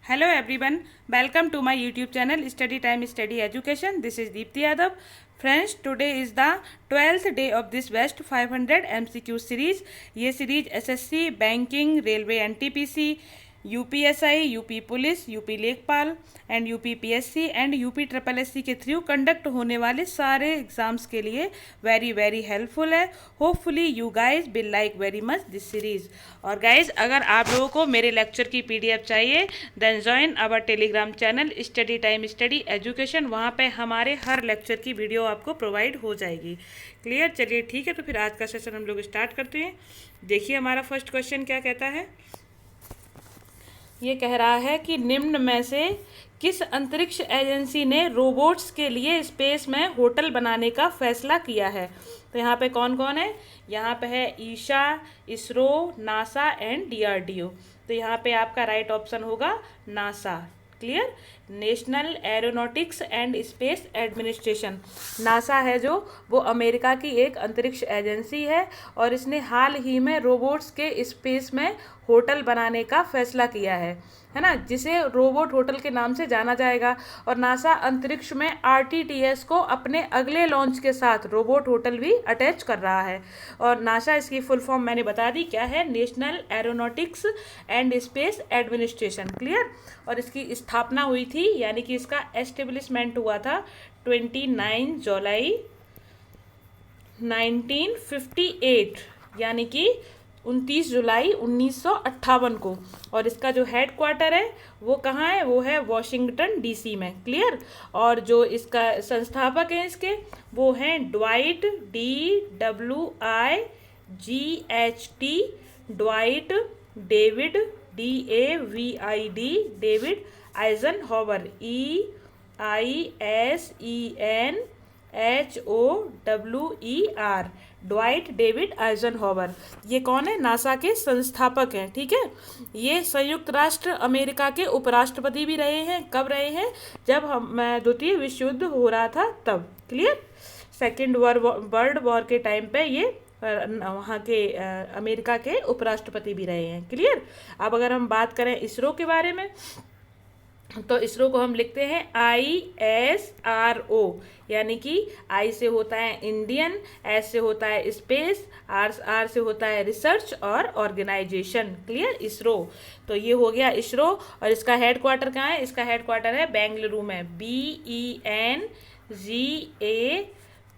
Hello everyone, welcome to my YouTube channel Study Time Study Education. This is Deepti Yadav. Friends, today is the 12th day of this Best 500 MCQ series. ये series SSC, banking, railway NTPC, UPSI, UP police, UP लेखपाल and UP PSC and UP triple SC के through conduct होने वाले सारे exams के लिए very very helpful है. Hopefully you guys will like very much this series. और guys, अगर आप लोगों को मेरे लेक्चर की पीडीएफ चाहिए then join our Telegram channel study time study education. वहाँ पे हमारे हर लेक्चर की वीडियो आपको प्रोवाइड हो जाएगी. क्लियर? चलिए ठीक है, तो फिर आज का सेशन हम लोग स्टार्ट करते हैं. देखिए हमारा फर्स्ट क्वेश्चन क्या कहता है. ये कह रहा है कि निम्न में से किस अंतरिक्ष एजेंसी ने रोबोट्स के लिए स्पेस में होटल बनाने का फैसला किया है. तो यहाँ पे कौन कौन है. यहाँ पे है ESA, ISRO, NASA and DRDO. तो यहाँ पे आपका राइट ऑप्शन होगा NASA. Clear? National aeronautics and space administration. NASA है जो, वो अमेरिका की एक अंतरिक्ष एजेंसी है और इसने हाल ही में रोबोट्स के स्पेस में होटल बनाने का फैसला किया है ना, जिसे रोबोट होटल के नाम से जाना जाएगा. और नासा अंतरिक्ष में आरटीटीएस को अपने अगले लॉन्च के साथ रोबोट होटल भी अटैच कर रहा है. और नासा, इसकी फुल फॉर्म मैंने बता दी क्या है, national aeronautics and space administration. Clear? और इसकी स्थापना हुई थी, यानी कि इसका एस्टेब्लिशमेंट हुआ था 29 जुलाई 1958, यानी कि 29 जुलाई 1958 को. और इसका जो हेड क्वार्टर है वो कहाँ है, वो है वॉशिंगटन डीसी में. क्लियर? और जो इसका संस्थापक हैं इसके, वो हैं Dwight, DWIGHT, Dwight David, DAVID, David Eisenhower, EISENHOWER, Dwight David Eisenhower. ये कौन है? नासा के संस्थापक हैं. ठीक है? ये संयुक्त राष्ट्र अमेरिका के उपराष्ट्रपति भी रहे हैं. कब रहे हैं? जब द्वितीय विश्व युद्ध हो रहा था तब. क्लियर? सेकेंड वर्ल्ड वॉर के टाइम पे ये वहाँ के अमेरिका के उपराष्ट्रपति भी रहे हैं. क्लियर? अब अगर हम बात करें इसरो के बारे में, तो इसरो को हम लिखते हैं ISRO, यानी कि आई से होता है इंडियन, एस से होता है स्पेस, आर से होता है रिसर्च और ऑर्गेनाइजेशन. क्लियर? इसरो. तो ये हो गया इसरो. और इसका हेड क्वार्टर कहाँ है? इसका हेड क्वार्टर है बेंगलुरु में, BENGA,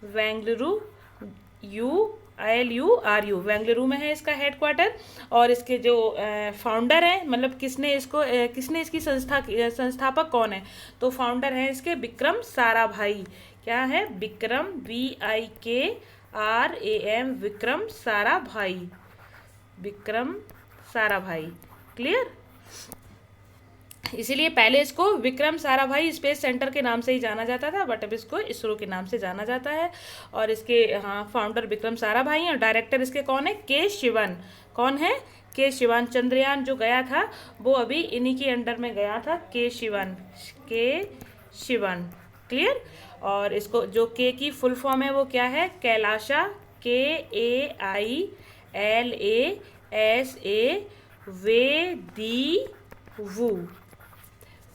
बेंगलुरु, ULURU, बेंगलुरु में है इसका हेड क्वार्टर. और इसके जो फाउंडर हैं, मतलब किसने इसकी संस्थापक कौन है, तो फाउंडर हैं इसके विक्रम साराभाई. क्या है? विक्रम, VIKRAM, विक्रम साराभाई, विक्रम साराभाई. क्लियर? इसीलिए पहले इसको विक्रम साराभाई स्पेस सेंटर के नाम से ही जाना जाता था, बट अब इसको इसरो के नाम से जाना जाता है. और इसके फाउंडर विक्रम साराभाई हैं. और डायरेक्टर इसके कौन है? के शिवन. कौन है? के शिवन. चंद्रयान जो गया था वो अभी इन्हीं के अंडर में गया था, के शिवन. क्लियर? और इसको जो के की फुल फॉर्म है वो क्या है? Kailasa, KAILASA, वेदीवु,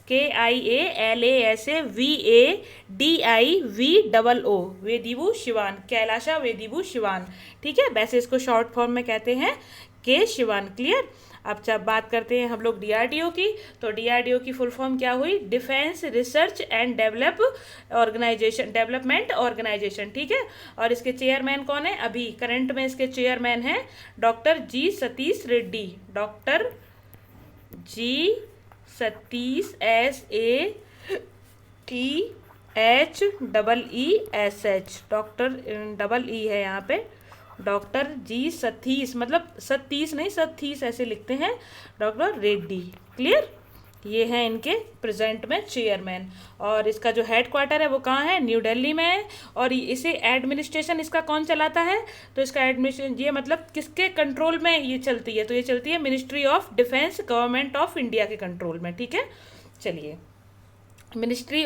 KIALASA VADIVOO, वेदीवु Shivan. Kailasa वेदीवु Shivan. ठीक है? वैसे इसको शॉर्ट फॉर्म में कहते हैं के शिवान. क्लियर? अब जब बात करते हैं हम लोग डीआरडीओ की, तो डीआरडीओ की फुल फॉर्म क्या हुई? Defence research and development organisation. ठीक है? और इसके चेयरमैन कौन है? अभी करंट में इसके चेयरमैन हैं डॉक्टर जी सतीश रेड्डी. डॉक्टर जी सतीश, SATHEESH, डॉक्टर E है यहाँ पे, डॉक्टर जी सतीश, मतलब सतीश नहीं, सतीश ऐसे लिखते हैं, डॉक्टर रेड्डी. क्लियर? ये हैं इनके प्रेजेंट में चेयरमैन. और इसका जो हेड क्वार्टर है वो कहाँ है? न्यू दिल्ली में है. और इसे एडमिनिस्ट्रेशन इसका कौन चलाता है? तो इसका एडमिनिस्ट्रेशन, ये मतलब किसके कंट्रोल में ये चलती है? तो ये चलती है ministry of defence, government of India के कंट्रोल में. ठीक है? चलिए ministry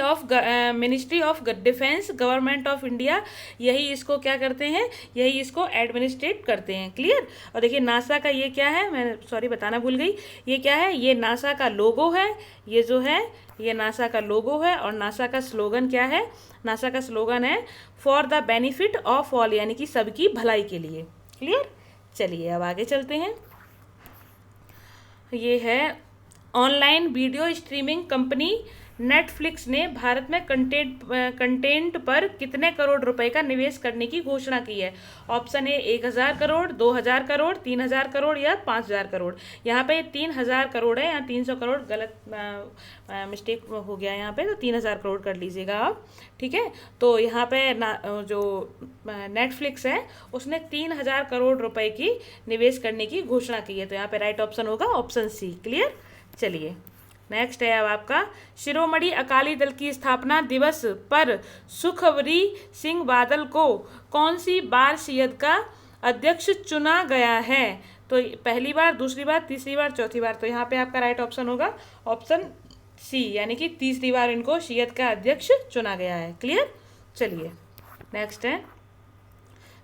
of defence, government of India, यही इसको क्या करते हैं, यही इसको एडमिनिस्ट्रेट करते हैं। क्लियर। और देखिए नासा का ये क्या है, मैं सॉरी बताना भूल गई, ये क्या है, ये नासा का लोगो है, ये जो है ये नासा का लोगो है। और नासा का स्लोगन क्या है, नासा का स्लोगन है for the benefit of all, यानी कि सबकी भलाई के लिए। क्लियर। चलिए अब आगे चलते हैं। ये है online video streaming company Netflix ने भारत में कंटेंट पर कितने करोड़ रुपए का निवेश करने की घोषणा की है। ऑप्शन ए 1000 करोड़, 2000 करोड़, 3000 करोड़ या 5000 करोड़। यहाँ पे 3000 करोड़ है, यहाँ 300 करोड़ गलत मिस्टेक हो गया यहाँ पे, तो 3000 करोड़ कर लीजिएगा आप। ठीक है। तो यहाँ पे जो नेटफ्लिक्स है उसने 3000 करोड़ रुपए की निवेश करने की घोषणा की है। तो यहाँ पे राइट ऑप्शन होगा ऑप्शन सी। क्लियर। चलिए नेक्स्ट है अब आपका, शिरोमणि अकाली दल की स्थापना दिवस पर सुखवरी सिंह बादल को कौन सी बार सियद का अध्यक्ष चुना गया है। तो पहली बार, दूसरी बार, तीसरी बार, चौथी बार। तो यहाँ पे आपका राइट ऑप्शन होगा ऑप्शन सी, यानी कि तीसरी बार इनको सियद का अध्यक्ष चुना गया है। क्लियर। चलिए नेक्स्ट है,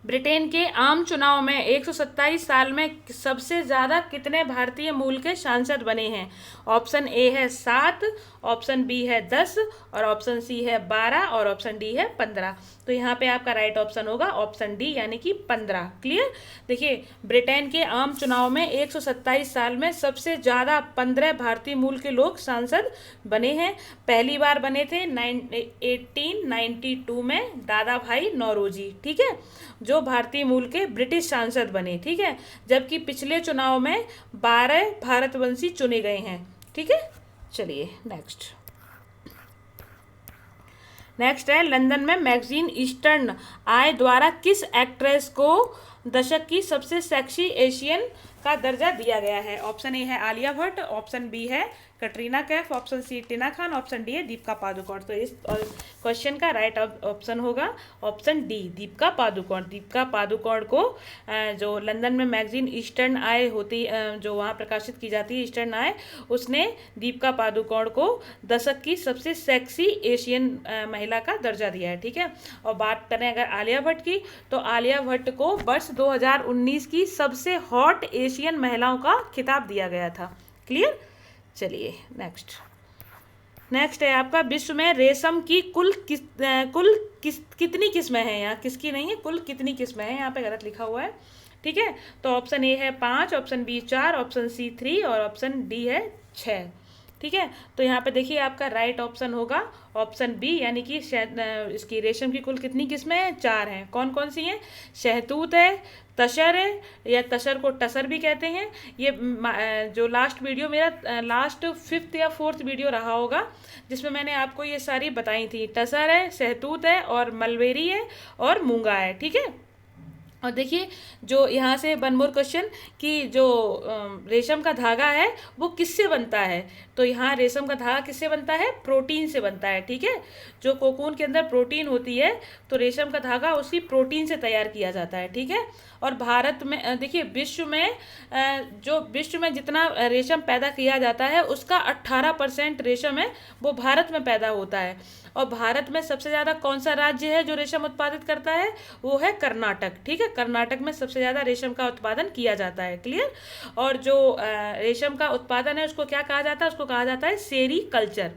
ब्रिटेन के आम चुनाव में 127 साल में सबसे ज़्यादा कितने भारतीय मूल के सांसद बने हैं। ऑप्शन ए है 7, ऑप्शन बी है 10 और ऑप्शन सी है 12 और ऑप्शन डी है 15। तो यहाँ पे आपका राइट ऑप्शन होगा ऑप्शन डी, यानी कि 15। क्लियर। देखिए ब्रिटेन के आम चुनाव में 127 साल में सबसे ज़्यादा 15 भारतीय मूल के लोग सांसद बने हैं। पहली बार बने थे 1892 में दादा भाई नौरोजी, ठीक है, जो भारतीय मूल के ब्रिटिश सांसद बने। ठीक है। जबकि पिछले चुनाव में 12 भारतवंशी चुने गए हैं। ठीक है। चलिए नेक्स्ट है, लंदन में मैगजीन ईस्टर्न आई द्वारा किस एक्ट्रेस को दशक की सबसे सेक्सी एशियन का दर्जा दिया गया है। ऑप्शन ए है आलिया भट्ट, ऑप्शन बी है कटरीना कैफ, ऑप्शन सी टीना खान, ऑप्शन डी है दीपिका पादुकोण। तो इस क्वेश्चन का राइट ऑप्शन होगा ऑप्शन डी, दीपिका पादुकोण। दीपिका पादुकोण को जो लंदन में मैगजीन ईस्टर्न आई होती, जो वहाँ प्रकाशित की जाती है ईस्टर्न आई, उसने दीपिका पादुकोण को दशक की सबसे सेक्सी एशियन महिला का दर्जा दिया है। ठीक है। और बात करें अगर आलिया भट्ट की, तो आलिया भट्ट को वर्ष 2019 की सबसे हॉट एशियन महिलाओं का खिताब दिया गया था। क्लियर। चलिए नेक्स्ट है आपका, विश्व में रेशम की कुल कितनी किस्में हैं। यहाँ किसकी नहीं है, कुल कितनी किस्में हैं, यहाँ पे गलत लिखा हुआ है। ठीक है। तो ऑप्शन ए है 5, ऑप्शन बी 4, ऑप्शन सी 3 और ऑप्शन डी है 6। ठीक है। तो यहाँ पे देखिए आपका राइट ऑप्शन होगा ऑप्शन बी, यानी कि इसकी रेशम की कुल कितनी किस्में हैं, 4 हैं। कौन कौन सी हैं, शहतूत है, तसर है, या तसर को टसर भी कहते हैं। ये जो लास्ट वीडियो मेरा लास्ट 5th या 4th वीडियो रहा होगा, जिसमें मैंने आपको ये सारी बताई थी। टसर है, शहतूत है और मलबेरी है और मूंगा है। ठीक है। और देखिए जो यहाँ से वन मोर क्वेश्चन कि जो रेशम का धागा है वो किससे बनता है। तो यहाँ रेशम का धागा किससे बनता है, प्रोटीन से बनता है। ठीक है। जो कोकून के अंदर प्रोटीन होती है, तो रेशम का धागा उसी प्रोटीन से तैयार किया जाता है। ठीक है। और भारत में देखिए विश्व में जितना रेशम पैदा किया जाता है उसका 18% रेशम है वो भारत में पैदा होता है। और भारत में सबसे ज़्यादा कौन सा राज्य है जो रेशम उत्पादित करता है, वो है कर्नाटक। ठीक है। कर्नाटक में सबसे ज़्यादा रेशम का उत्पादन किया जाता है। क्लियर। और जो रेशम का उत्पादन है उसको क्या कहा जाता है, उसको कहा जाता है सेरीकल्चर।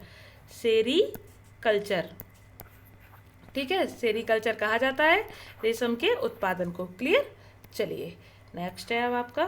सेरीकल्चर। ठीक है। सेरीकल्चर कहा जाता है रेशम के उत्पादन को। क्लियर। चलिए नेक्स्ट है अब आपका,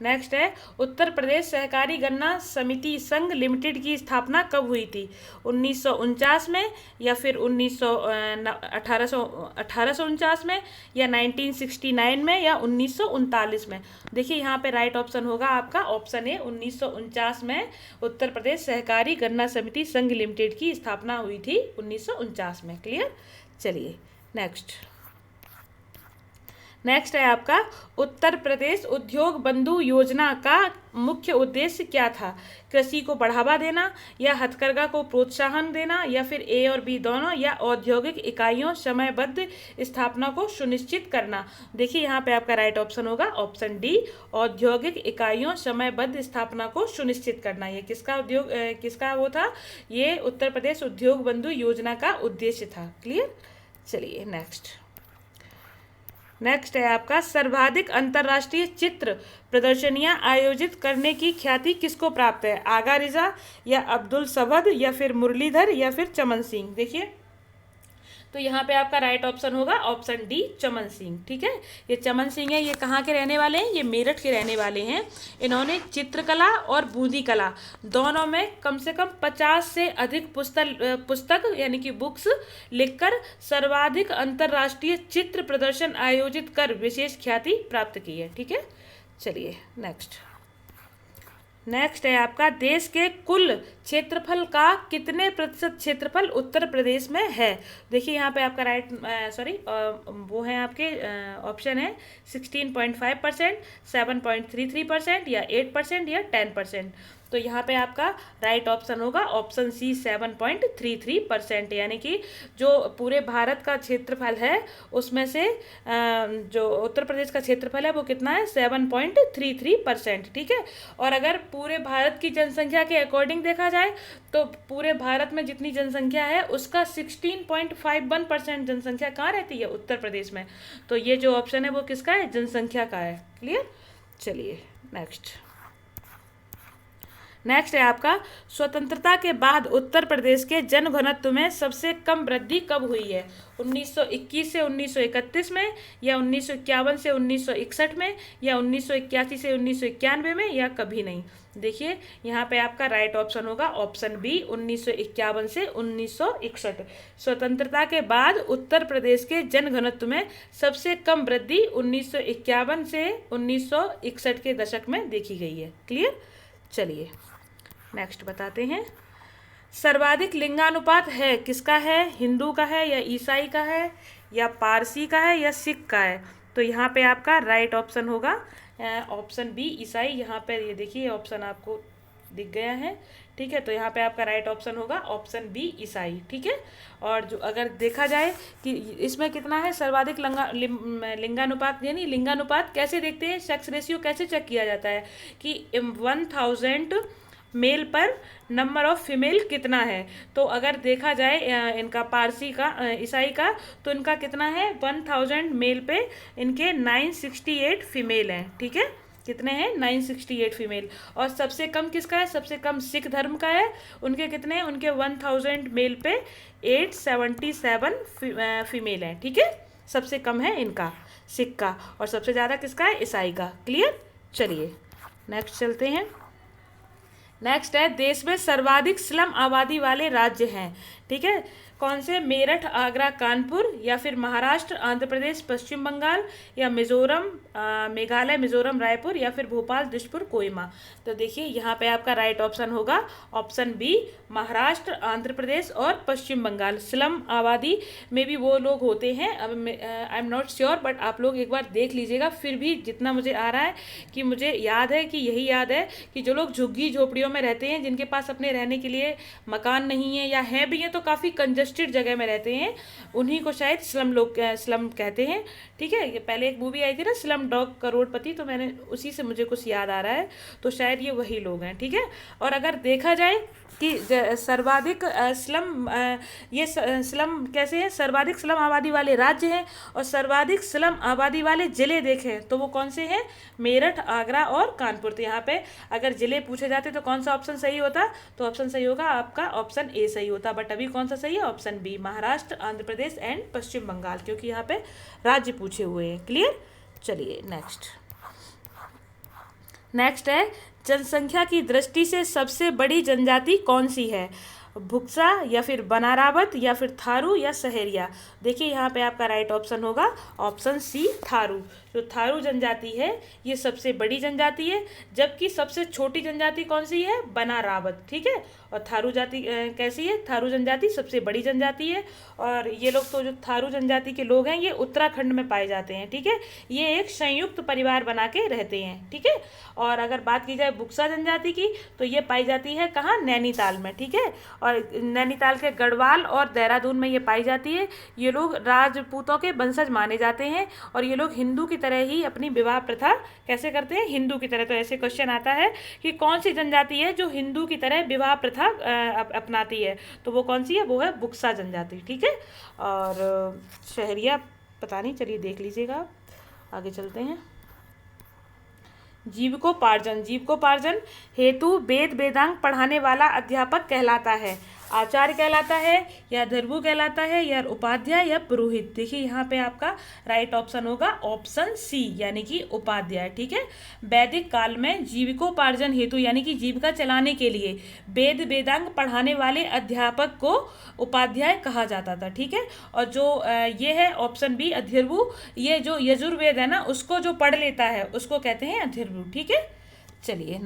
नेक्स्ट है, उत्तर प्रदेश सहकारी गन्ना समिति संघ लिमिटेड की स्थापना कब हुई थी। 1949 में, या फिर 1849 में, या 1969 में, या 1939 में। देखिए यहाँ पे राइट ऑप्शन होगा आपका ऑप्शन ए, 1949 में उत्तर प्रदेश सहकारी गन्ना समिति संघ लिमिटेड की स्थापना हुई थी 1949 में। क्लियर। चलिए नेक्स्ट है आपका उत्तर प्रदेश उद्योग बंधु योजना का मुख्य उद्देश्य क्या था? कृषि को बढ़ावा देना, या हथकरघा को प्रोत्साहन देना, या फिर ए और बी दोनों, या औद्योगिक इकाइयों समयबद्ध स्थापना को सुनिश्चित करना। देखिए यहाँ पे आपका राइट ऑप्शन होगा ऑप्शन डी, औद्योगिक इकाइयों समयबद्ध स्थापना को सुनिश्चित करना। ये किसका वो था? ये उत्तर प्रदेश उद्योग बंधु योजना का उद्देश्य था। क्लियर? चलिए नेक्स्ट है आपका सर्वाधिक अंतर्राष्ट्रीय चित्र प्रदर्शनियां आयोजित करने की ख्याति किसको प्राप्त है? आगा रिजा, या अब्दुल सबद, या फिर मुरलीधर, या फिर चमन सिंह। देखिए तो यहाँ पे आपका राइट ऑप्शन होगा ऑप्शन डी, चमन सिंह। ठीक है, ये चमन सिंह है, ये कहाँ के रहने वाले हैं? ये मेरठ के रहने वाले हैं। इन्होंने चित्रकला और बूंदी कला दोनों में कम से कम 50 से अधिक पुस्तक यानी कि बुक्स लिखकर सर्वाधिक अंतर्राष्ट्रीय चित्र प्रदर्शन आयोजित कर विशेष ख्याति प्राप्त की है। ठीक है, चलिए नेक्स्ट है आपका देश के कुल क्षेत्रफल का कितने प्रतिशत क्षेत्रफल उत्तर प्रदेश में है? देखिए यहाँ पे आपका वो है आपके ऑप्शन है 16.5%, 7.33%, या 8%, या 10%। तो यहाँ पे आपका राइट ऑप्शन होगा ऑप्शन सी 7.33%, यानी कि जो पूरे भारत का क्षेत्रफल है उसमें से जो उत्तर प्रदेश का क्षेत्रफल है वो कितना है? 7.33%। ठीक है, और अगर पूरे भारत की जनसंख्या के अकॉर्डिंग देखा जाए तो पूरे भारत में जितनी जनसंख्या है उसका 16.51% जनसंख्या कहाँ रहती है? उत्तर प्रदेश में। तो ये जो ऑप्शन है वो किसका है? जनसंख्या का है। क्लियर? चलिए नेक्स्ट है आपका स्वतंत्रता के बाद उत्तर प्रदेश के जनघनत्व में सबसे कम वृद्धि कब हुई है? 1921 से 1931 में, या 1951 से 1961 में, या 1981 से 1991 में, या कभी नहीं। देखिए यहाँ पे आपका राइट ऑप्शन होगा ऑप्शन बी 1951 से 1961। स्वतंत्रता के बाद उत्तर प्रदेश के जनघनत्व में सबसे कम वृद्धि 1951 से 1961 के दशक में देखी गई है। क्लियर? चलिए नेक्स्ट बताते हैं। सर्वाधिक लिंगानुपात है किसका है? हिंदू का है, या ईसाई का है, या पारसी का है, या सिख का है? तो यहाँ पे आपका राइट ऑप्शन होगा ऑप्शन बी, ईसाई। यहाँ पे ये देखिए ऑप्शन आपको दिख गया है। ठीक है, तो यहाँ पे आपका राइट ऑप्शन होगा ऑप्शन बी, ईसाई। ठीक है, और जो अगर देखा जाए कि इसमें कितना है सर्वाधिक लिंगानुपात, यानी लिंगानुपात कैसे देखते हैं? सेक्स रेशियो कैसे चेक किया जाता है कि 1000 मेल पर नंबर ऑफ फीमेल कितना है? तो अगर देखा जाए इनका पारसी का ईसाई का, तो इनका कितना है? 1000 मेल पे इनके 968 फीमेल हैं। ठीक है, कितने हैं? 968 फीमेल। और सबसे कम किसका है? सबसे कम सिख धर्म का है। उनके कितने हैं? उनके 1000 मेल पे 877 फीमेल हैं। ठीक है, सबसे कम है इनका सिख का, और सबसे ज़्यादा किसका है? ईसाई का। क्लियर? चलिए नेक्स्ट चलते हैं। नेक्स्ट है देश में सर्वाधिक स्लम आबादी वाले राज्य हैं। ठीक है, कौन से? मेरठ, आगरा, कानपुर, या फिर महाराष्ट्र, आंध्र प्रदेश, पश्चिम बंगाल, या मिजोरम, मेघालय, मिजोरम, रायपुर, या फिर भोपाल, दिसपुर, कोहिमा। तो देखिए यहाँ पे आपका राइट ऑप्शन होगा ऑप्शन बी, महाराष्ट्र, आंध्र प्रदेश और पश्चिम बंगाल। स्लम आबादी में भी वो लोग होते हैं, अब I am not sure, but आप लोग एक बार देख लीजिएगा। फिर भी जितना मुझे आ रहा है कि मुझे याद है कि यही याद है कि जो लोग झुग्गी झोपड़ियों में रहते हैं, जिनके पास अपने रहने के लिए मकान नहीं है, या हैं भी हैं तो काफ़ी कंजस्टेड जगह में रहते हैं, उन्हीं को शायद स्लम कहते हैं। ठीक है, ये पहले एक मूवी आई थी ना स्लम डॉग करोड़पति, तो मैंने उसी से मुझे कुछ याद आ रहा है, तो शायद ये वही लोग हैं। ठीक है, और अगर देखा जाए कि सर्वाधिक स्लम कैसे हैं? सर्वाधिक स्लम आबादी वाले राज्य हैं, और सर्वाधिक स्लम आबादी वाले ज़िले देखें तो वो कौन से हैं? मेरठ, आगरा और कानपुर। तो यहाँ पे अगर ज़िले पूछे जाते तो कौन सा ऑप्शन सही होता? तो ऑप्शन सही होगा आपका ऑप्शन ए सही होता, बट अभी कौन सा सही है? Option B, Maharashtra, Andhra Pradesh and Paschim Bengal, क्योंकि यहाँ पे राज्य पूछे हुए हैं। क्लियर? चलिए नेक्स्ट है जनसंख्या की दृष्टि से सबसे बड़ी जनजाति कौन सी है? भुक्सा या फिर बनारावत या फिर थारू या सहरिया। देखिए यहाँ पे आपका राइट ऑप्शन होगा ऑप्शन सी थारू। जो थारू जनजाति है ये सबसे बड़ी जनजाति है, जबकि सबसे छोटी जनजाति कौन सी है, बनारावत। ठीक है, और थारू जाति कैसी है, थारू जनजाति सबसे बड़ी जनजाति है। और ये लोग तो जो थारू जनजाति के लोग हैं ये उत्तराखंड में पाए जाते हैं। ठीक है, ये एक संयुक्त परिवार बना के रहते हैं। ठीक है, और अगर बात की जाए बुक्सा जनजाति की तो ये पाई जाती है कहाँ, नैनीताल में। ठीक है, और नैनीताल के गढ़वाल और देहरादून में ये पाई जाती है। ये लोग राजपूतों के वंशज माने जाते हैं और ये लोग हिंदू की तरह ही अपनी विवाह प्रथा कैसे करते हैं, हिंदू की तरह। तो ऐसे क्वेश्चन आता है कि कौन सी जनजाति है जो हिंदू की तरह विवाह प्रथा अपनाती है, तो वो कौन सी है, वो है बुक्सा जनजाति। ठीक है, और शहरिया पता नहीं, चलिए देख लीजिएगा, आगे चलते हैं। जीविकोपार्जन, जीविकोपार्जन हेतु वेद वेदांग पढ़ाने वाला अध्यापक कहलाता है, आचार्य कहलाता है या धर्मु कहलाता है या उपाध्याय या पुरोहित। देखिए यहाँ पे आपका राइट ऑप्शन होगा ऑप्शन सी यानी कि उपाध्याय। ठीक है, वैदिक काल में जीविकोपार्जन हेतु यानी कि जीविका चलाने के लिए वेद वेदांग पढ़ाने वाले अध्यापक को उपाध्याय कहा जाता था। ठीक है, और जो ये है ऑप्शन बी अध्यर्वु, ये जो यजुर्वेद है ना उसको जो पढ़ लेता है उसको कहते हैं अध्यर्वु। ठीक है, चलिए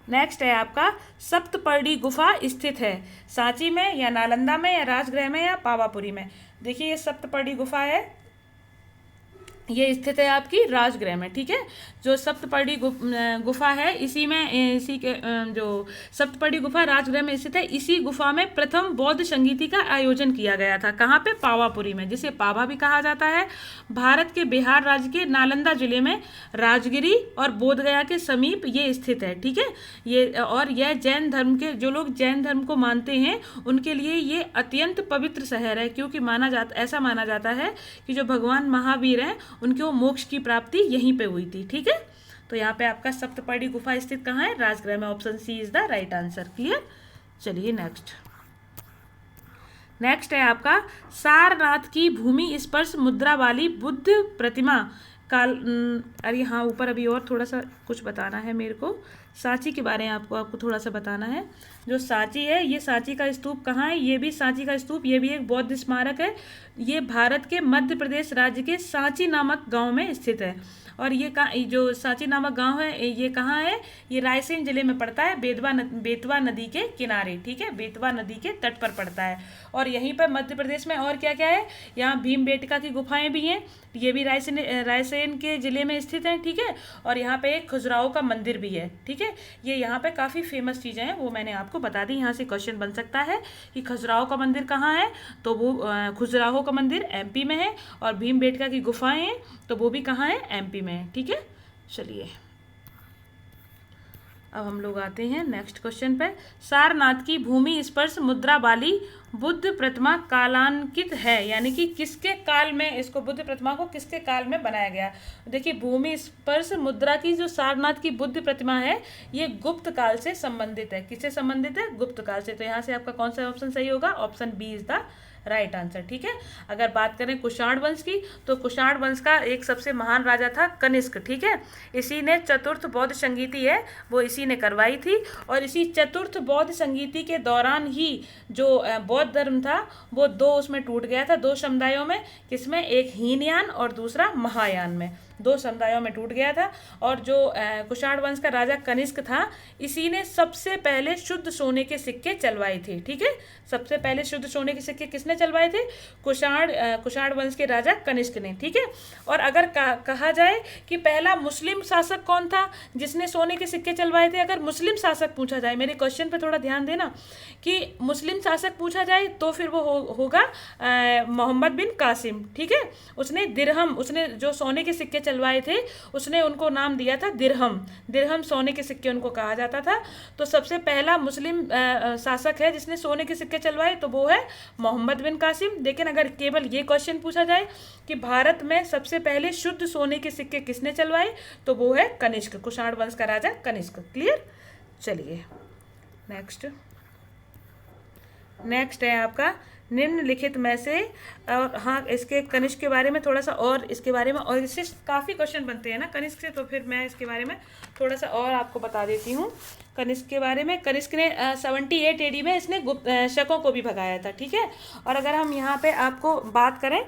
नेक्स्ट है आपका सप्तपर्णी गुफा स्थित है सांची में या नालंदा में या राजगृह में या पावापुरी में। देखिए ये सप्तपर्णी गुफा है, ये स्थित है आपकी राजगृह में। ठीक है, जो सप्तपर्णी गुफा है इसी के जो सप्तपर्णी गुफा राजगृह में स्थित है, इसी गुफा में प्रथम बौद्ध संगीति का आयोजन किया गया था। कहाँ पे, पावापुरी में, जिसे पावा भी कहा जाता है। भारत के बिहार राज्य के नालंदा जिले में राजगिरी और बोधगया के समीप ये स्थित है। ठीक है, यह जैन धर्म के जो लोग जैन धर्म को मानते हैं उनके लिए ये अत्यंत पवित्र शहर है, क्योंकि ऐसा माना जाता है कि जो भगवान महावीर हैं उनको मोक्ष की प्राप्ति यहीं पे हुई थी। ठीक है, तो यहाँ पे आपका सप्तपर्णी गुफा स्थित कहाँ है, राजगृह में। Option C is the right answer. Clear, चलिए नेक्स्ट है आपका सारनाथ की भूमि स्पर्श मुद्रा वाली बुद्ध प्रतिमा काल। अरे हाँ, ऊपर अभी और थोड़ा सा कुछ बताना है मेरे को, सांची के बारे में आपको थोड़ा सा बताना है। जो सांची है, ये सांची का स्तूप कहाँ है, ये भी सांची का स्तूप, ये भी एक बौद्ध स्मारक है। ये भारत के मध्य प्रदेश राज्य के सांची नामक गांव में स्थित है। और ये जो सांची नामक गांव है ये कहाँ है, ये रायसेन जिले में पड़ता है, बेतवा नदी के किनारे। ठीक है, बेतवा नदी के तट पर पड़ता है। और यहीं पर मध्य प्रदेश में और क्या क्या है, यहाँ भीमबेटका की गुफाएं भी हैं, ये भी रायसेन के जिले में स्थित हैं। ठीक है, और यहाँ पे एक खजुराहो का मंदिर भी है। ठीक है, ये यहाँ पे काफ़ी फेमस चीज़ें हैं, वो मैंने आपको बता दी। यहाँ से क्वेश्चन बन सकता है कि खजुराहो का मंदिर कहाँ है, तो वो खजुराहो का मंदिर एमपी में है, और भीमबेटका की गुफाएं हैं तो वो भी कहाँ है, एमपी में है। ठीक है, चलिए अब हम लोग आते हैं नेक्स्ट क्वेश्चन पे। सारनाथ की भूमि स्पर्श मुद्रा वाली बुद्ध प्रतिमा कालांकित है, यानी कि किसके काल में, इसको बुद्ध प्रतिमा को किसके काल में बनाया गया। देखिए भूमि स्पर्श मुद्रा की जो सारनाथ की बुद्ध प्रतिमा है ये गुप्त काल से संबंधित है। किससे संबंधित है, गुप्त काल से। तो यहाँ से आपका कौन सा ऑप्शन सही होगा, option B is the right answer. ठीक है, अगर बात करें कुषाण वंश की तो कुषाण वंश का एक सबसे महान राजा था कनिष्क। ठीक है, इसी ने चतुर्थ बौद्ध संगीति है वो इसी ने करवाई थी, और इसी चतुर्थ बौद्ध संगीति के दौरान ही जो बौद्ध धर्म था वो दो उसमें टूट गया था, दो समुदायों में। किसमें, एक हीनयान और दूसरा महायान में, दो समुदायों में टूट गया था। और जो कुषाण वंश का राजा कनिष्क था इसी ने सबसे पहले शुद्ध सोने के सिक्के चलवाए थे। ठीक है, सबसे पहले शुद्ध सोने के सिक्के किसने चलवाए थे, कुषाण वंश के राजा कनिष्क ने। ठीक है, और अगर कहा जाए कि पहला मुस्लिम शासक कौन था जिसने सोने के सिक्के चलवाए थे, अगर मुस्लिम शासक पूछा जाए, मेरे क्वेश्चन पे थोड़ा ध्यान देना, कि मुस्लिम शासक पूछा जाए तो फिर वो होगा मोहम्मद बिन कासिम। ठीक है, उसने जो सोने के सिक्के चलवाए थे उसने उनको नाम दिया था दिरहम सोने के सिक्के उनको कहा जाता था। तो सबसे पहला मुस्लिम शासक है जिसने सोने के सिक्के चलवाए तो वो है मोहम्मद बिन कासिम। लेकिन अगर केवल ये क्वेश्चन पूछा जाए कि भारत में सबसे पहले शुद्ध सोने के सिक्के किसने चलवाए तो वो है कनिष्क, कुषाण वंश का राजा कनिष्क। क्लियर, चलिए नेक्स्ट है आपका निम्नलिखित में से, और हाँ इसके कनिष्क के बारे में थोड़ा सा और इसके बारे में, और इससे काफ़ी क्वेश्चन बनते हैं ना कनिष्क से, तो फिर मैं इसके बारे में थोड़ा सा और आपको बता देती हूँ कनिष्क के बारे में। कनिष्क ने 78 AD में इसने शकों को भी भगाया था, ठीक है। और अगर हम यहाँ पे आपको बात करें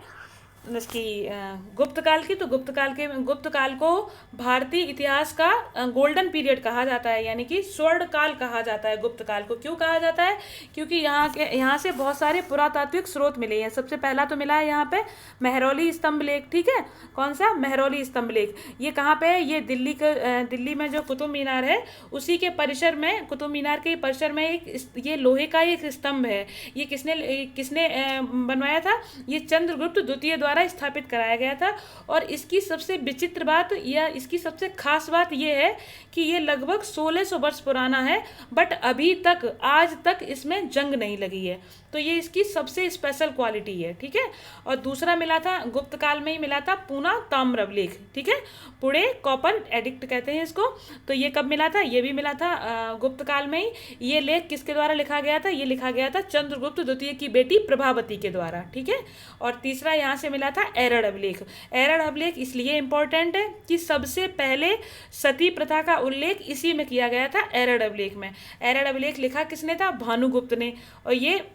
इसकी गुप्त काल की, तो गुप्त काल को भारतीय इतिहास का गोल्डन पीरियड कहा जाता है, यानी कि स्वर्ण काल कहा जाता है गुप्त काल को। क्यों कहा जाता है? क्योंकि यहाँ से बहुत सारे पुरातात्विक स्रोत मिले हैं। सबसे पहला तो मिला है यहाँ पे मेहरौली स्तंभ लेख, ठीक है। कौन सा? मेहरौली स्तंभ लेख। ये कहाँ पे है? ये दिल्ली में जो कुतुब मीनार है उसी के परिसर में, कुतुब मीनार के परिसर में एक ये लोहे का एक स्तंभ है। ये किसने बनवाया था? ये चंद्रगुप्त द्वितीय द्वारा स्थापित कराया गया था। और इसकी सबसे विचित्र बात या इसकी सबसे खास बात यह है कि ये लगभग 1600 वर्ष पुराना है, बट अभी तक आज तक इसमें जंग नहीं लगी है। तो ये इसकी सबसे स्पेशल क्वालिटी है, ठीक है। और दूसरा मिला था गुप्त काल में ही मिला था पूना ताम्र अभिलेख, ठीक है। पुणे कॉपर एडिक्ट कहते हैं इसको। तो ये कब मिला था? ये भी मिला था गुप्त काल में ही। ये लेख किसके द्वारा लिखा गया था? ये लिखा गया था चंद्रगुप्त द्वितीय की बेटी प्रभावती के द्वारा, ठीक है। और तीसरा यहाँ से मिला था एरड़ अभिलेख। एरड़ अभिलेख इसलिए इंपॉर्टेंट है कि सबसे पहले सती प्रथा का उल्लेख इसी में किया गया था, एरड़ अभिलेख में। एरड़ अभिलेख लिखा किसने था? भानुगुप्त ने। और ये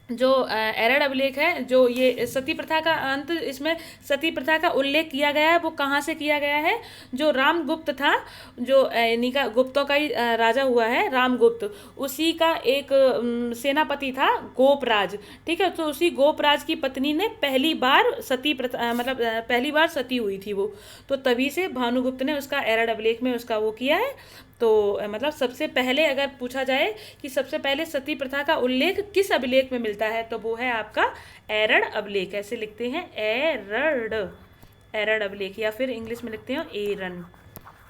जो एरड़ अभिलेख है, जो ये सती प्रथा का अंत, इसमें सती प्रथा का उल्लेख किया गया है, वो कहाँ से किया गया है? जो रामगुप्त था, जो यानी का गुप्तों का ही राजा हुआ है रामगुप्त, उसी का एक सेनापति था गोपराज, ठीक है। तो उसी गोपराज की पत्नी ने पहली बार सती प्रथा मतलब पहली बार सती हुई थी वो, तो तभी से भानुगुप्त ने उसका एरड़ अभिलेख में उसका वो किया है। तो मतलब सबसे पहले अगर पूछा जाए कि सबसे पहले सती प्रथा का उल्लेख किस अभिलेख में मिलता है, तो वो है आपका एरड़ अभिलेख। ऐसे लिखते हैं एरड़ अभिलेख, या फिर इंग्लिश में लिखते हैं एरन,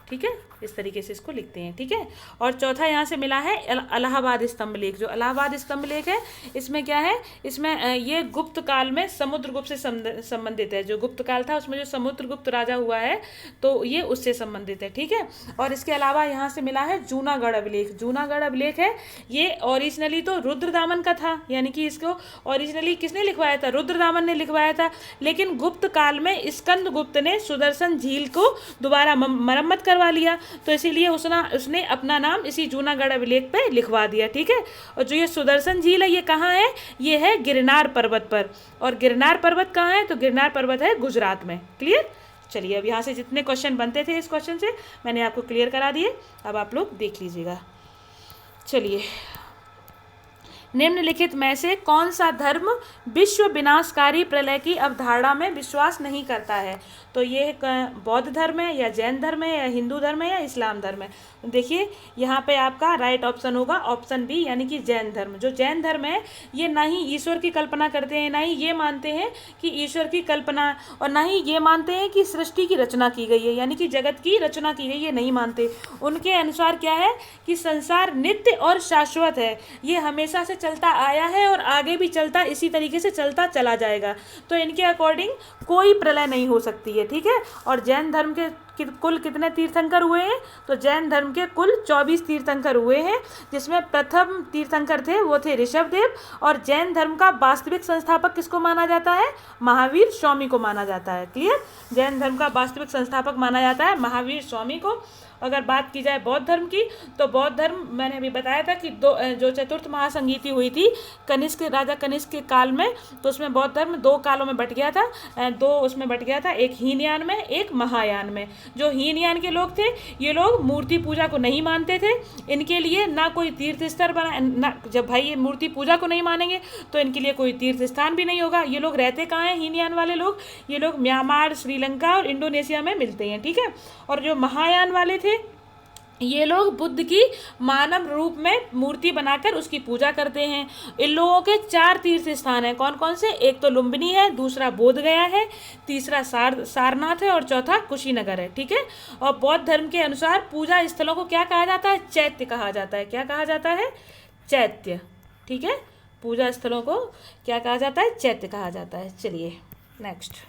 ठीक है। इस तरीके से इसको लिखते हैं, ठीक है। और चौथा यहाँ से मिला है इलाहाबाद स्तंभ लेख। जो इलाहाबाद स्तंभ लेख है, इसमें क्या है? इसमें ये गुप्त काल में समुद्रगुप्त से संबंधित है। जो गुप्त काल था उसमें जो समुद्रगुप्त राजा हुआ है, तो ये उससे संबंधित है, ठीक है। और इसके अलावा यहाँ से मिला है जूनागढ़ अभिलेख। जूनागढ़ अभिलेख है, ये ओरिजिनली तो रुद्रदामन का था, यानी कि इसको ओरिजिनली किसने लिखवाया था? रुद्रदामन ने लिखवाया था। लेकिन गुप्त काल में स्कंदगुप्त ने सुदर्शन झील को दोबारा मरम्मत करवा लिया, तो इसीलिए उसने अपना नाम इसी जूनागढ़ अभिलेख पे लिखवा दिया, ठीक है। और जो ये सुदर्शन झील है, ये कहाँ है? ये है गिरनार पर्वत पर। और गिरनार पर्वत कहाँ है? तो गिरनार पर्वत है गुजरात में। क्लियर? चलिए, अब यहाँ से जितने क्वेश्चन बनते थे इस क्वेश्चन से मैंने आपको क्लियर करा दिए। अब आप लोग देख लीजिएगा। चलिए, निम्नलिखित में से कौन सा धर्म विश्व विनाशकारी प्रलय की अवधारणा में विश्वास नहीं करता है? तो ये बौद्ध धर्म है, या जैन धर्म है, या हिंदू धर्म है, या इस्लाम धर्म है? देखिए, यहाँ पे आपका राइट ऑप्शन होगा ऑप्शन बी, यानी कि जैन धर्म। जो जैन धर्म है, ये ना ही ईश्वर की कल्पना करते हैं, ना ही ये मानते हैं कि ईश्वर की कल्पना, और ना ही ये मानते हैं कि सृष्टि की रचना की गई है, यानी कि जगत की रचना की गई है, नहीं मानते। उनके अनुसार क्या है कि संसार नित्य और शाश्वत है, ये हमेशा से चलता आया है और आगे भी चलता इसी तरीके से चलता चला जाएगा। तो इनके अकॉर्डिंग कोई प्रलय नहीं हो सकती है, ठीक है। और जैन धर्म के कुल कितने तीर्थंकर हुए हैं? तो जैन धर्म के कुल 24 तीर्थंकर हुए हैं, जिसमें प्रथम तीर्थंकर थे वो थे ऋषभदेव। और जैन धर्म का वास्तविक संस्थापक किसको माना जाता है? महावीर स्वामी को माना जाता है। क्लियर? जैन धर्म का वास्तविक संस्थापक माना जाता है महावीर स्वामी को। अगर बात की जाए बौद्ध धर्म की, तो बौद्ध धर्म मैंने अभी बताया था कि जो चतुर्थ महासंगीति हुई थी राजा कनिष्क के काल में, तो उसमें बौद्ध धर्म 2 कालों में बट गया था। 2 उसमें बट गया था, एक हीनयान में, एक महायान में। जो हीनयान के लोग थे, ये लोग मूर्ति पूजा को नहीं मानते थे। इनके लिए ना कोई तीर्थ स्थल बना ना, जब भाई ये मूर्ति पूजा को नहीं मानेंगे तो इनके लिए कोई तीर्थ स्थान भी नहीं होगा। ये लोग रहते कहाँ हैं हीनयान वाले लोग? ये लोग म्यांमार, श्रीलंका और इंडोनेशिया में मिलते हैं, ठीक है। और जो महायान वाले थे, ये लोग बुद्ध की मानव रूप में मूर्ति बनाकर उसकी पूजा करते हैं। इन लोगों के 4 तीर्थ स्थान हैं। कौन कौन से? एक तो लुम्बिनी है, दूसरा बोध गया है, तीसरा सारनाथ है, और चौथा कुशीनगर है, ठीक है। और बौद्ध धर्म के अनुसार पूजा स्थलों को क्या कहा जाता है? चैत्य कहा जाता है। क्या कहा जाता है? चैत्य, ठीक है। पूजा स्थलों को क्या कहा जाता है? चैत्य कहा जाता है। चलिए नेक्स्ट।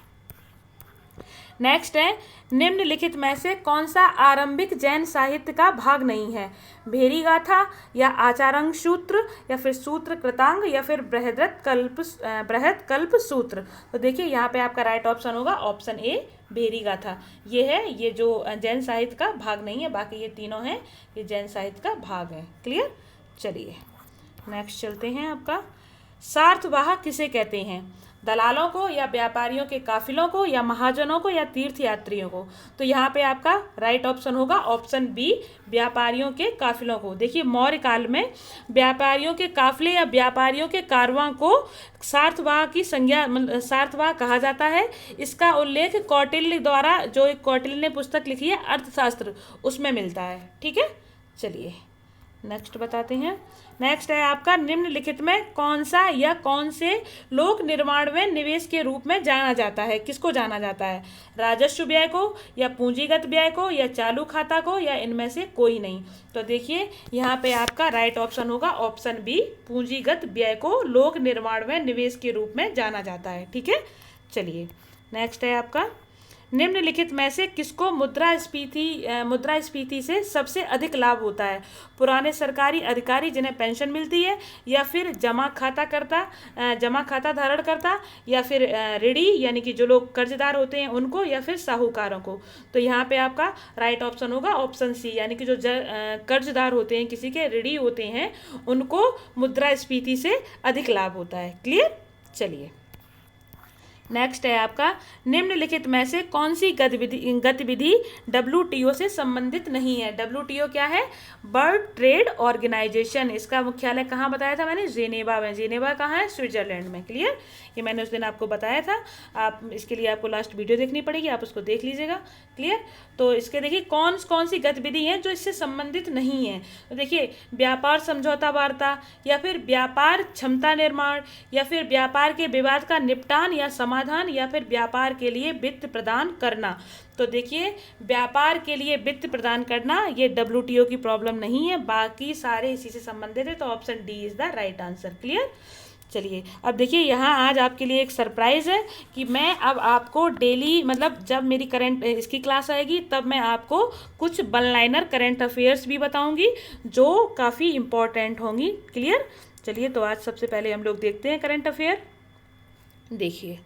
नेक्स्ट है, निम्नलिखित में से कौन सा आरंभिक जैन साहित्य का भाग नहीं है? भेरी गाथा, या आचारंग सूत्र, या फिर सूत्र कृतांग, या फिर बृहद कल्प सूत्र। तो देखिए यहाँ पे आपका राइट ऑप्शन होगा ऑप्शन ए, भेरी गाथा। ये है, ये जो जैन साहित्य का भाग नहीं है, बाकी ये तीनों हैं ये जैन साहित्य का भाग है। क्लियर। चलिए नेक्स्ट चलते हैं। आपका सार्थवाह किसे कहते हैं? दलालों को, या व्यापारियों के काफिलों को, या महाजनों को, या तीर्थयात्रियों को। तो यहाँ पे आपका राइट ऑप्शन होगा ऑप्शन बी, व्यापारियों के काफिलों को। देखिए मौर्य काल में व्यापारियों के काफिले या व्यापारियों के कारवां को सार्थवाह की संज्ञा सार्थवाह कहा जाता है। इसका उल्लेख कौटिल्य द्वारा, जो एक कौटिल्य ने पुस्तक लिखी है अर्थशास्त्र, उसमें मिलता है। ठीक है। चलिए नेक्स्ट बताते हैं। नेक्स्ट है आपका, निम्नलिखित में कौन सा या कौन से लोक निर्माण में निवेश के रूप में जाना जाता है? किसको जाना जाता है? राजस्व व्यय को, या पूंजीगत व्यय को, या चालू खाता को, या इनमें से कोई नहीं। तो देखिए यहाँ पे आपका राइट ऑप्शन होगा ऑप्शन बी, पूंजीगत व्यय को लोक निर्माण में निवेश के रूप में जाना जाता है। ठीक है। चलिए नेक्स्ट है आपका, निम्नलिखित में से किसको मुद्रास्फीति से सबसे अधिक लाभ होता है? पुराने सरकारी अधिकारी जिन्हें पेंशन मिलती है, या फिर जमा खाता धारण करता, या फिर ऋणी यानी कि जो लोग कर्जदार होते हैं उनको, या फिर साहूकारों को। तो यहाँ पे आपका राइट ऑप्शन होगा ऑप्शन सी, यानी कि जो कर्जदार होते हैं, किसी के ऋणी होते हैं, उनको मुद्रास्फीति से अधिक लाभ होता है। क्लियर। चलिए नेक्स्ट है आपका, निम्नलिखित में से कौन सी गतिविधि WTO से संबंधित नहीं है? WTO क्या है? World trade organisation. इसका मुख्यालय कहाँ बताया था मैंने? जेनेवा में। जेनेवा कहाँ है? स्विट्जरलैंड में। क्लियर। ये मैंने उस दिन आपको बताया था। आप इसके लिए आपको लास्ट वीडियो देखनी पड़ेगी, आप उसको देख लीजिएगा। क्लियर। तो इसके देखिए कौन सी गतिविधि हैं जो इससे संबंधित नहीं है। तो देखिए व्यापार समझौता वार्ता, या फिर व्यापार क्षमता निर्माण, या फिर व्यापार के विवाद का निपटान या समाधान, या फिर व्यापार के लिए वित्त प्रदान करना। तो देखिए व्यापार के लिए वित्त प्रदान करना ये WTO की प्रॉब्लम नहीं है, बाकी सारे इसी से संबंधित है। तो option D is the right answer. Clear. चलिए अब देखिए यहाँ आज आपके लिए एक सरप्राइज़ है कि मैं अब आपको डेली, मतलब जब मेरी करंट इसकी क्लास आएगी तब मैं आपको कुछ वन लाइनर करंट अफेयर्स भी बताऊंगी जो काफ़ी इम्पोर्टेंट होंगी। क्लियर। चलिए तो आज सबसे पहले हम लोग देखते हैं करंट अफेयर। देखिए,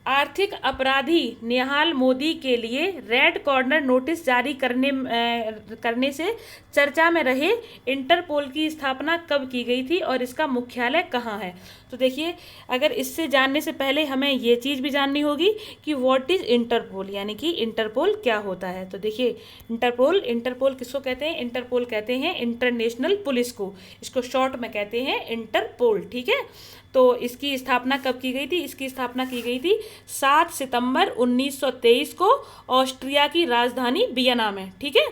आर्थिक अपराधी नेहाल मोदी के लिए रेड कॉर्नर नोटिस जारी करने से चर्चा में रहे इंटरपोल की स्थापना कब की गई थी और इसका मुख्यालय कहाँ है? तो देखिए अगर इससे जानने से पहले हमें ये चीज़ भी जाननी होगी कि व्हाट इज़ इंटरपोल, यानी कि इंटरपोल क्या होता है। तो देखिए इंटरपोल किसको कहते हैं? इंटरपोल कहते हैं इंटरनेशनल पुलिस को, इसको शॉर्ट में कहते हैं इंटरपोल। ठीक है। तो इसकी स्थापना कब की गई थी? इसकी स्थापना की गई थी 7 सितंबर 1923 को ऑस्ट्रिया की राजधानी वियना में। ठीक है।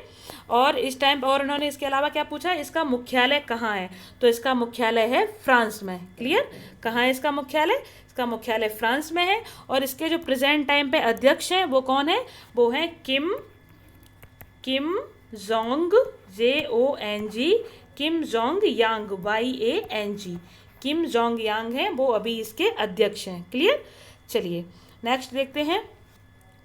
और इस टाइम और उन्होंने इसके अलावा क्या पूछा, इसका मुख्यालय कहाँ है? तो इसका मुख्यालय है फ्रांस में। क्लियर। कहाँ है इसका मुख्यालय? इसका मुख्यालय फ्रांस में है। और इसके जो प्रेजेंट टाइम पे अध्यक्ष हैं वो कौन है? वो हैं Kim Jong, JONG, Kim Jong Yang, YANG। Kim Jong Yang हैं, वो अभी इसके अध्यक्ष हैं। क्लियर। चलिए नेक्स्ट देखते हैं।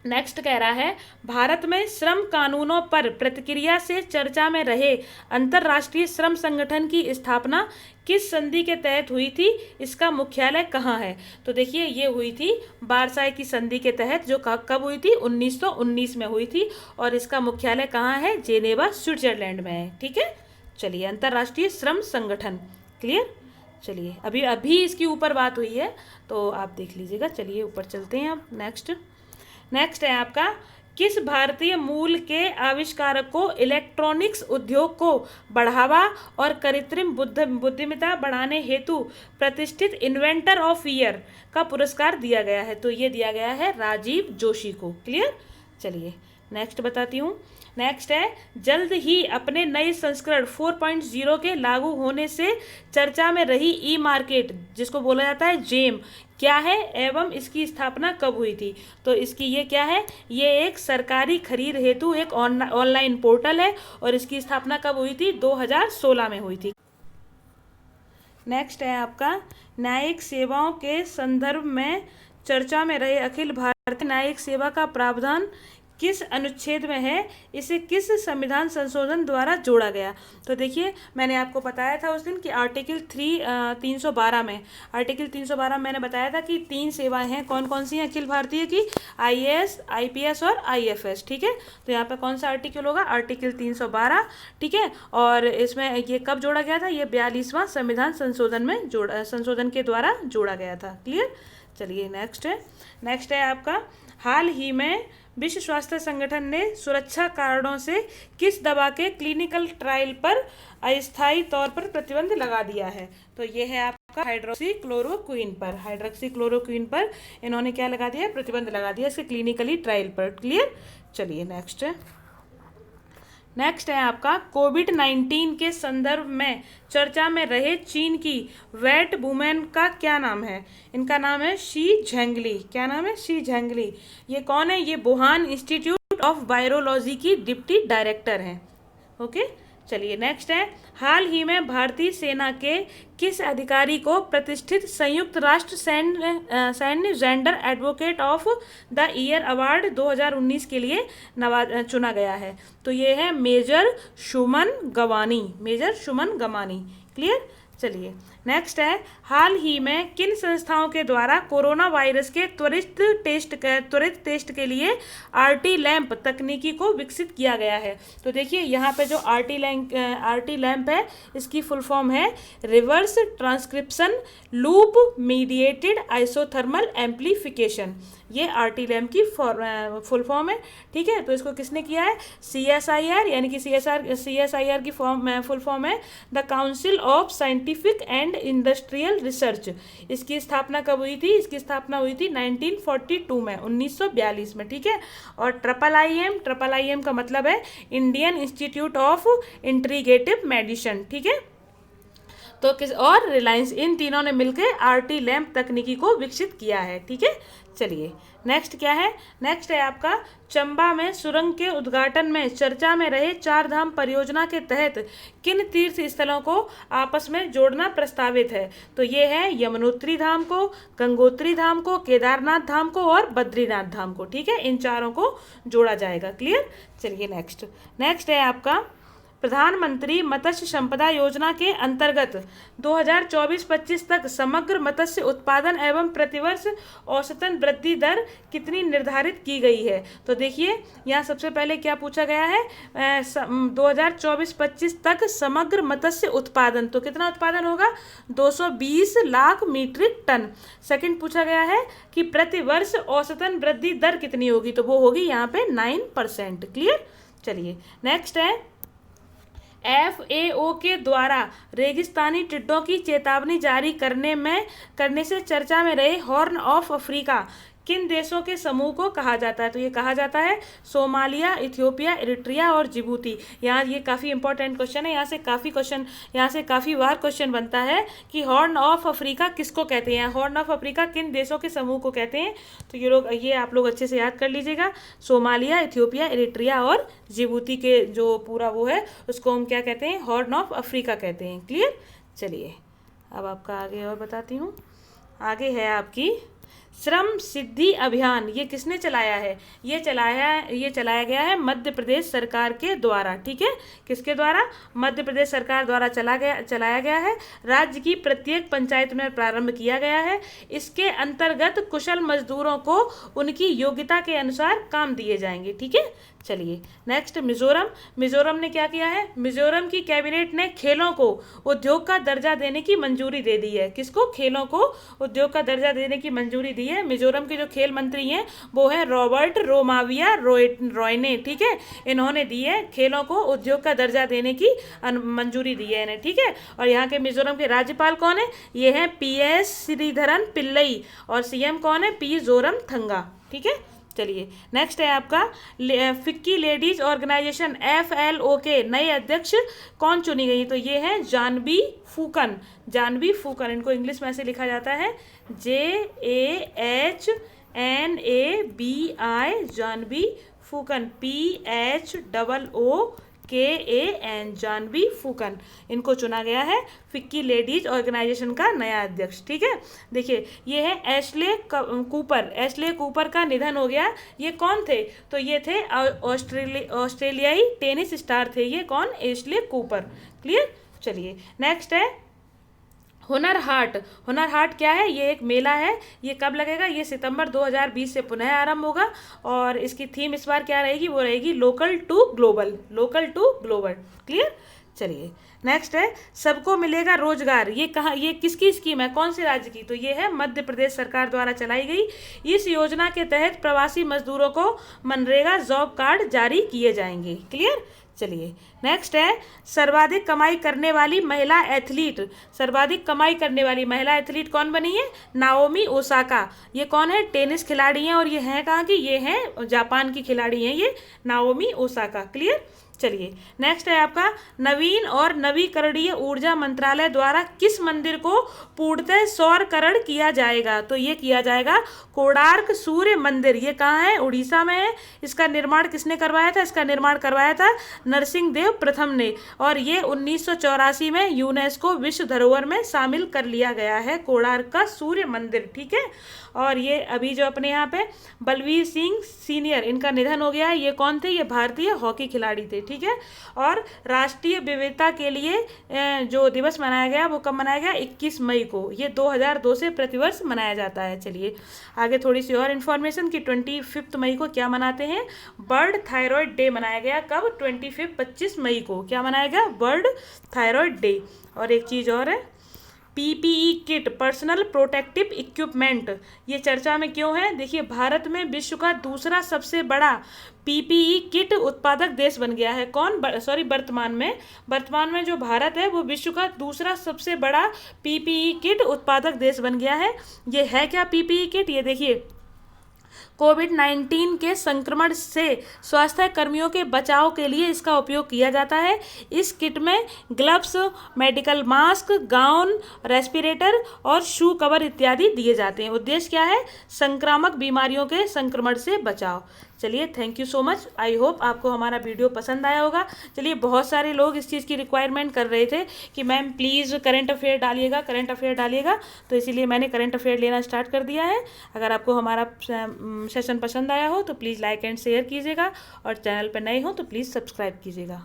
नेक्स्ट कह रहा है, भारत में श्रम कानूनों पर प्रतिक्रिया से चर्चा में रहे अंतर्राष्ट्रीय श्रम संगठन की स्थापना किस संधि के तहत हुई थी? इसका मुख्यालय कहाँ है? तो देखिए ये हुई थी वार्साई की संधि के तहत, जो कब हुई थी? 1919 में हुई थी। और इसका मुख्यालय कहाँ है? जेनेवा स्विट्जरलैंड में है। ठीक है। चलिए अंतर्राष्ट्रीय श्रम संगठन। क्लियर। चलिए अभी इसकी ऊपर बात हुई है तो आप देख लीजिएगा। चलिए ऊपर चलते हैं अब। नेक्स्ट है आपका, किस भारतीय मूल के आविष्कारक को इलेक्ट्रॉनिक्स उद्योग को बढ़ावा और कृत्रिम बुद्धिमत्ता बढ़ाने हेतु प्रतिष्ठित इन्वेंटर ऑफ ईयर का पुरस्कार दिया गया है? तो ये दिया गया है राजीव जोशी को। क्लियर। चलिए नेक्स्ट बताती हूँ। नेक्स्ट है, जल्द ही अपने नए संस्करण 4.0 के लागू होने से चर्चा में रही ई मार्केट, जिसको बोला जाता है जेम, क्या है एवं इसकी स्थापना कब हुई थी? तो इसकी ये क्या है? ये एक सरकारी खरीद हेतु एक ऑनलाइन पोर्टल है और इसकी स्थापना कब हुई थी? 2016 में हुई थी। नेक्स्ट है आपका, न्यायिक सेवाओं के संदर्भ में चर्चा में रहे अखिल भारतीय न्यायिक सेवा का प्रावधान किस अनुच्छेद में है, इसे किस संविधान संशोधन द्वारा जोड़ा गया? तो देखिए, मैंने आपको बताया था उस दिन कि आर्टिकल 312 में, आर्टिकल 312 मैंने बताया था कि 3 सेवाएं हैं, कौन कौन सी हैं अखिल भारतीय की? IAS, IPS और IFS, ठीक है। तो यहाँ पे कौन सा आर्टिकल होगा? आर्टिकल 312, ठीक है। और इसमें ये कब जोड़ा गया था? ये 42वां संविधान संशोधन के द्वारा जोड़ा गया था। क्लियर? चलिए नेक्स्ट है आपका, हाल ही में विश्व स्वास्थ्य संगठन ने सुरक्षा कारणों से किस दवा के क्लिनिकल ट्रायल पर अस्थायी तौर पर प्रतिबंध लगा दिया है? तो ये है आपका हाइड्रोक्सीक्लोरोक्वीन पर इन्होंने क्या लगा दिया? प्रतिबंध लगा दिया इसके क्लिनिकली ट्रायल पर। क्लियर? चलिए नेक्स्ट है आपका, कोविड-19 के संदर्भ में चर्चा में रहे चीन की वेट वुमेन का क्या नाम है? इनका नाम है शी झेंगली। क्या नाम है? She Zhengli. ये कौन है? ये वुहान इंस्टीट्यूट ऑफ वायरोलॉजी की डिप्टी डायरेक्टर हैं। ओके, चलिए नेक्स्ट है, हाल ही में भारतीय सेना के किस अधिकारी को प्रतिष्ठित संयुक्त राष्ट्र सैन्य gender advocate of the year award 2019 के लिए चुना गया है? तो ये है मेजर सुमन गवानी। क्लियर? चलिए नेक्स्ट है, हाल ही में किन संस्थाओं के द्वारा कोरोना वायरस के त्वरित टेस्ट के लिए RT लैंप तकनीकी को विकसित किया गया है? तो देखिए, यहाँ पे जो RT लैंप है, इसकी फुल फॉर्म है reverse transcription loop mediated isothermal amplification. ये RT लैंप की फुल फॉर्म है, ठीक है। तो इसको किसने किया है? CSIR, यानी कि CSIR की फुल फॉर्म है the council of scientific and industrial research. इसकी स्थापना कब हुई थी? इसकी स्थापना हुई थी 1942 में, 1942 में, ठीक है। और IIM का मतलब है Indian institute of integrative medicine, ठीक है। तो और रिलायंस, इन तीनों ने मिलकर RT लैंप तकनीकी को विकसित किया है, ठीक है। चलिए नेक्स्ट क्या है? नेक्स्ट है आपका, चंबा में सुरंग के उद्घाटन में चर्चा में रहे 4 धाम परियोजना के तहत किन तीर्थ स्थलों को आपस में जोड़ना प्रस्तावित है? तो ये है यमुनोत्री धाम को, गंगोत्री धाम को, केदारनाथ धाम को और बद्रीनाथ धाम को, ठीक है। इन चारों को जोड़ा जाएगा। क्लियर? चलिए नेक्स्ट है आपका, प्रधानमंत्री मत्स्य संपदा योजना के अंतर्गत 2024-25 तक समग्र मत्स्य उत्पादन एवं प्रतिवर्ष औसतन वृद्धि दर कितनी निर्धारित की गई है? तो देखिए, यहाँ सबसे पहले क्या पूछा गया है? 2024-25 तक समग्र मत्स्य उत्पादन, तो कितना उत्पादन होगा? 220 लाख मीट्रिक टन। सेकंड पूछा गया है कि प्रतिवर्ष औसतन वृद्धि दर कितनी होगी? तो वो होगी यहाँ पे 9%। क्लियर? चलिए नेक्स्ट है, FAO के द्वारा रेगिस्तानी टिड्डों की चेतावनी जारी करने से चर्चा में रहे हॉर्न ऑफ अफ्रीका किन देशों के समूह को कहा जाता है? तो ये कहा जाता है सोमालिया, इथियोपिया, इरिट्रिया और जिबूती। यहाँ ये काफ़ी इंपॉर्टेंट क्वेश्चन है, यहाँ से काफ़ी बार क्वेश्चन बनता है कि हॉर्न ऑफ अफ्रीका किसको कहते हैं? हॉर्न ऑफ अफ्रीका किन देशों के समूह को कहते हैं? तो ये आप लोग अच्छे से याद कर लीजिएगा। सोमालिया, इथियोपिया, इरिट्रिया और जिबूती के जो पूरा वो है, उसको हम क्या कहते हैं? हॉर्न ऑफ अफ्रीका कहते हैं। क्लियर? चलिए अब आपका आगे और बताती हूँ। आगे है आपकी श्रम सिद्धि अभियान। ये किसने चलाया है? ये चलाया गया है मध्य प्रदेश सरकार के द्वारा, ठीक है। किसके द्वारा? मध्य प्रदेश सरकार द्वारा चलाया गया है। राज्य की प्रत्येक पंचायत में प्रारंभ किया गया है। इसके अंतर्गत कुशल मजदूरों को उनकी योग्यता के अनुसार काम दिए जाएंगे, ठीक है। चलिए नेक्स्ट, मिजोरम ने क्या किया है? मिजोरम की कैबिनेट ने खेलों को उद्योग का दर्जा देने की मंजूरी दे दी है। किसको? खेलों को उद्योग का दर्जा देने की मंजूरी दी है। मिजोरम के जो खेल मंत्री हैं वो है रॉबर्ट रोमाविया रॉयने, ठीक है। इन्होंने दी है खेलों को उद्योग का दर्जा देने की मंजूरी दी है इन्हें, ठीक है। और यहाँ के मिजोरम के राज्यपाल कौन है? ये है PS श्रीधरन पिल्लई और CM कौन है? P जोरमथंगा, ठीक है। चलिए नेक्स्ट है आपका, फिक्की लेडीज ऑर्गेनाइजेशन FLO के नए अध्यक्ष कौन चुनी गई? तो ये है जानवी फूकन। इनको इंग्लिश में ऐसे लिखा जाता है JAHNABI, जानवी फूकन, PHOOKAN, KAN, जानवी फूकन, इनको चुना गया है फिक्की लेडीज ऑर्गेनाइजेशन का नया अध्यक्ष। ठीक है, देखिए ये है एशले कूपर। एशले कूपर का निधन हो गया। ये कौन थे? तो ये थे ऑस्ट्रेलियाई टेनिस स्टार थे। ये कौन? Ashley Cooper. क्लियर। चलिए नेक्स्ट है हुनर हाट। हुनर हाट क्या है? ये एक मेला है। ये कब लगेगा? ये सितंबर 2020 से पुनः आरंभ होगा और इसकी थीम इस बार क्या रहेगी? वो रहेगी local to global. Local to global. Clear. चलिए नेक्स्ट है सबको मिलेगा रोजगार। ये कहाँ, ये किसकी स्कीम है? कौन से राज्य की? तो ये है मध्य प्रदेश सरकार द्वारा चलाई गई। इस योजना के तहत प्रवासी मजदूरों को मनरेगा जॉब कार्ड जारी किए जाएंगे। क्लियर। चलिए नेक्स्ट है सर्वाधिक कमाई करने वाली महिला एथलीट। सर्वाधिक कमाई करने वाली महिला एथलीट कौन बनी है? Naomi Osaka. ये कौन है? टेनिस खिलाड़ी हैं और ये हैं कहाँ की? ये हैं जापान की खिलाड़ी हैं, ये नाओमी ओसाका। क्लियर। चलिए नेक्स्ट है आपका नवीन और नवीकरणीय ऊर्जा मंत्रालय द्वारा किस मंदिर को पूर्णतः सौरकरण किया जाएगा? तो ये किया जाएगा कोणार्क सूर्य मंदिर। ये कहाँ है? उड़ीसा में है। इसका निर्माण किसने करवाया था? इसका निर्माण करवाया था नरसिंह देव प्रथम ने और ये 1984 में यूनेस्को विश्व धरोहर में शामिल कर लिया गया है कोणार्क का सूर्य मंदिर। ठीक है। और ये अभी जो अपने यहाँ पे बलवीर सिंह सीनियर, इनका निधन हो गया है। ये कौन थे? ये भारतीय हॉकी खिलाड़ी थे। ठीक है। और राष्ट्रीय विविधता के लिए जो दिवस मनाया गया वो कब मनाया गया? 21 मई को। ये 2002 से प्रतिवर्ष मनाया जाता है। चलिए आगे थोड़ी सी और इन्फॉर्मेशन कि 25 मई को क्या मनाते हैं? वर्ल्ड थायराइड डे मनाया गया। कब? 25 मई को। क्या मनाया गया? World thyroid day. और एक चीज़ और है PPE kit, personal protective equipment. ये चर्चा में क्यों है? देखिए भारत में विश्व का दूसरा सबसे बड़ा PPE किट उत्पादक देश बन गया है। कौन? वर्तमान में जो भारत है वो विश्व का दूसरा सबसे बड़ा PPE किट उत्पादक देश बन गया है। ये है क्या PPE किट? ये देखिए कोविड-19 के संक्रमण से स्वास्थ्य कर्मियों के बचाव के लिए इसका उपयोग किया जाता है। इस किट में gloves, medical mask, gown, respirator और शू कवर इत्यादि दिए जाते हैं। उद्देश्य क्या है? संक्रामक बीमारियों के संक्रमण से बचाव। चलिए thank you so much. I hope आपको हमारा वीडियो पसंद आया होगा। चलिए बहुत सारे लोग इस चीज़ की रिक्वायरमेंट कर रहे थे कि मैम प्लीज़ करंट अफेयर डालिएगा, करंट अफेयर डालिएगा, तो इसीलिए मैंने करंट अफेयर लेना स्टार्ट कर दिया है। अगर आपको हमारा सेशन पसंद आया हो तो प्लीज़ लाइक एंड शेयर कीजिएगा और चैनल पर नए हो तो प्लीज़ सब्सक्राइब कीजिएगा।